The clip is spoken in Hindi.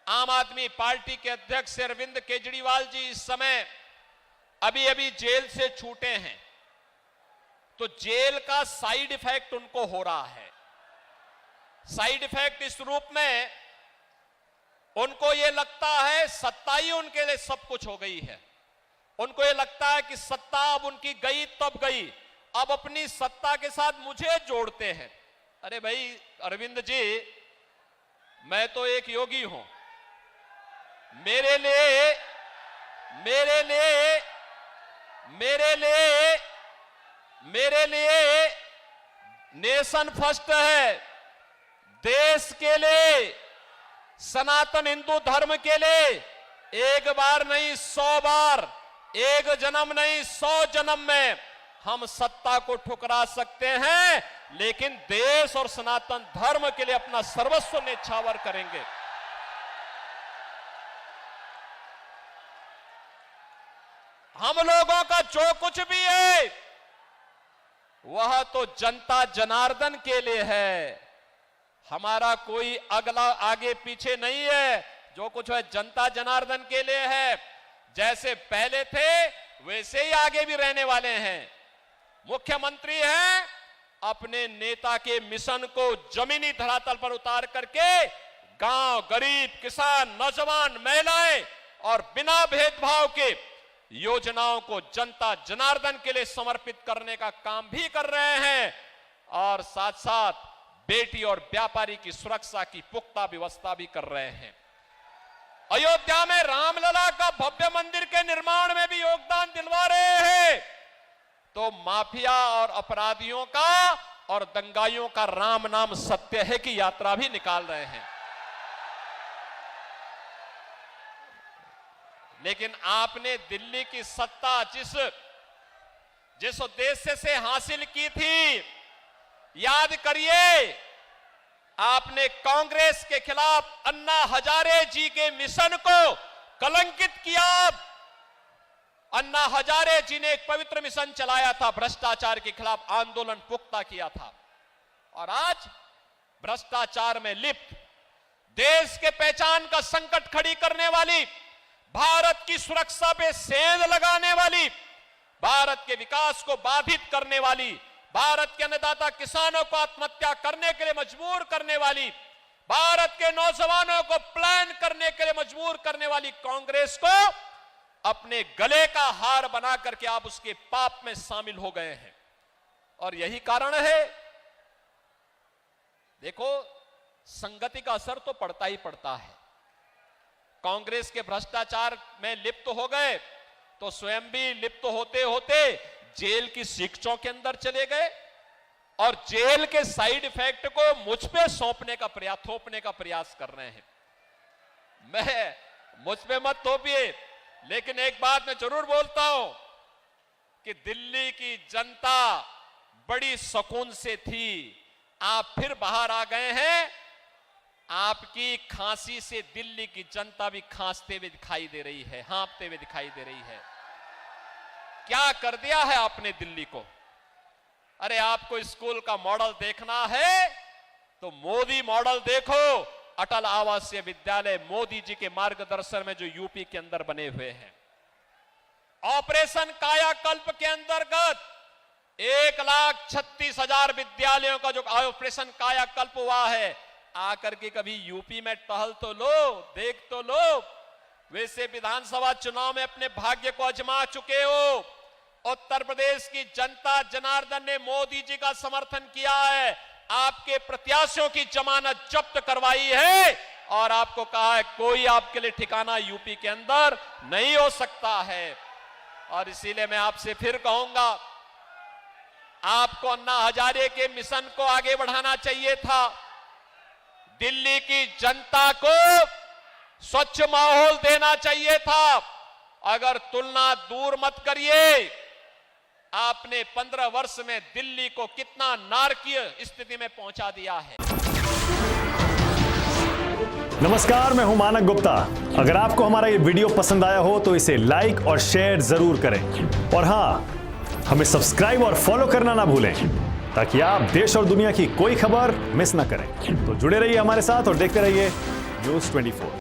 आम आदमी पार्टी के अध्यक्ष अरविंद केजरीवाल जी इस समय अभी अभी जेल से छूटे हैं, तो जेल का साइड इफेक्ट उनको हो रहा है। साइड इफेक्ट इस रूप में, उनको यह लगता है सत्ता ही उनके लिए सब कुछ हो गई है। उनको यह लगता है कि सत्ता अब उनकी गई तब गई, अब अपनी सत्ता के साथ मुझे जोड़ते हैं। अरे भाई अरविंद जी, मैं तो एक योगी हूं। मेरे लिए नेशन फर्स्ट है। देश के लिए, सनातन हिंदू धर्म के लिए एक बार नहीं 100 बार, एक जन्म नहीं 100 जन्म में हम सत्ता को ठुकरा सकते हैं, लेकिन देश और सनातन धर्म के लिए अपना सर्वस्व न्यौछावर करेंगे। हम लोगों का जो कुछ भी है वह तो जनता जनार्दन के लिए है। हमारा कोई अगला आगे पीछे नहीं है। जो कुछ है जनता जनार्दन के लिए है। जैसे पहले थे वैसे ही आगे भी रहने वाले हैं। मुख्यमंत्री हैं, अपने नेता के मिशन को जमीनी धरातल पर उतार करके गांव, गरीब, किसान, नौजवान, महिलाएं और बिना भेदभाव के योजनाओं को जनता जनार्दन के लिए समर्पित करने का काम भी कर रहे हैं, और साथ साथ बेटी और व्यापारी की सुरक्षा की पुख्ता व्यवस्था भी कर रहे हैं। अयोध्या में रामलला का भव्य मंदिर के निर्माण में भी योगदान दिलवा रहे हैं। तो माफिया और अपराधियों का और दंगाइयों का राम नाम सत्य है की यात्रा भी निकाल रहे हैं। लेकिन आपने दिल्ली की सत्ता जिस उद्देश्य से हासिल की थी, याद करिए, आपने कांग्रेस के खिलाफ अन्ना हजारे जी के मिशन को कलंकित किया। अन्ना हजारे जी ने एक पवित्र मिशन चलाया था, भ्रष्टाचार के खिलाफ आंदोलन पुख्ता किया था, और आज भ्रष्टाचार में लिप्त, देश के पहचान का संकट खड़ी करने वाली, भारत की सुरक्षा पे सेंध लगाने वाली, भारत के विकास को बाधित करने वाली, भारत के अन्नदाता किसानों को आत्महत्या करने के लिए मजबूर करने वाली, भारत के नौजवानों को प्लान करने के लिए मजबूर करने वाली कांग्रेस को अपने गले का हार बना करके आप उसके पाप में शामिल हो गए हैं। और यही कारण है, देखो, संगति का असर तो पड़ता ही पड़ता है। कांग्रेस के भ्रष्टाचार में लिप्त हो गए तो स्वयं भी लिप्त होते होते जेल की शिक्षों के अंदर चले गए, और जेल के साइड इफेक्ट को मुझ पे थोपने का प्रयास कर रहे हैं। मुझ पे मत थोपिए, लेकिन एक बात मैं जरूर बोलता हूं कि दिल्ली की जनता बड़ी सुकून से थी। आप फिर बाहर आ गए हैं। आपकी खांसी से दिल्ली की जनता भी खांसते हुए दिखाई दे रही है, हाँफते हुए दिखाई दे रही है। क्या कर दिया है आपने दिल्ली को? अरे आपको स्कूल का मॉडल देखना है तो मोदी मॉडल देखो। अटल आवासीय विद्यालय मोदी जी के मार्गदर्शन में जो यूपी के अंदर बने हुए हैं। ऑपरेशन कायाकल्प के अंतर्गत 1,36,000 विद्यालयों का जो ऑपरेशन कायाकल्प हुआ है, आकर के कभी यूपी में टहल तो लो, देख तो लो। वैसे विधानसभा चुनाव में अपने भाग्य को आजमा चुके हो। उत्तर प्रदेश की जनता जनार्दन ने मोदी जी का समर्थन किया है, आपके प्रत्याशियों की जमानत जब्त करवाई है, और आपको कहा है कोई आपके लिए ठिकाना यूपी के अंदर नहीं हो सकता है। और इसीलिए मैं आपसे फिर कहूंगा, आपको अन्ना हजारे के मिशन को आगे बढ़ाना चाहिए था। दिल्ली की जनता को स्वच्छ माहौल देना चाहिए था। अगर तुलना दूर मत करिए, आपने 15 वर्ष में दिल्ली को कितना नारकीय स्थिति में पहुंचा दिया है। नमस्कार, मैं हूं मानक गुप्ता। अगर आपको हमारा ये वीडियो पसंद आया हो तो इसे लाइक और शेयर जरूर करें, और हां, हमें सब्सक्राइब और फॉलो करना ना भूलें, ताकि आप देश और दुनिया की कोई खबर मिस ना करें। तो जुड़े रहिए हमारे साथ और देखते रहिए न्यूज़ 24।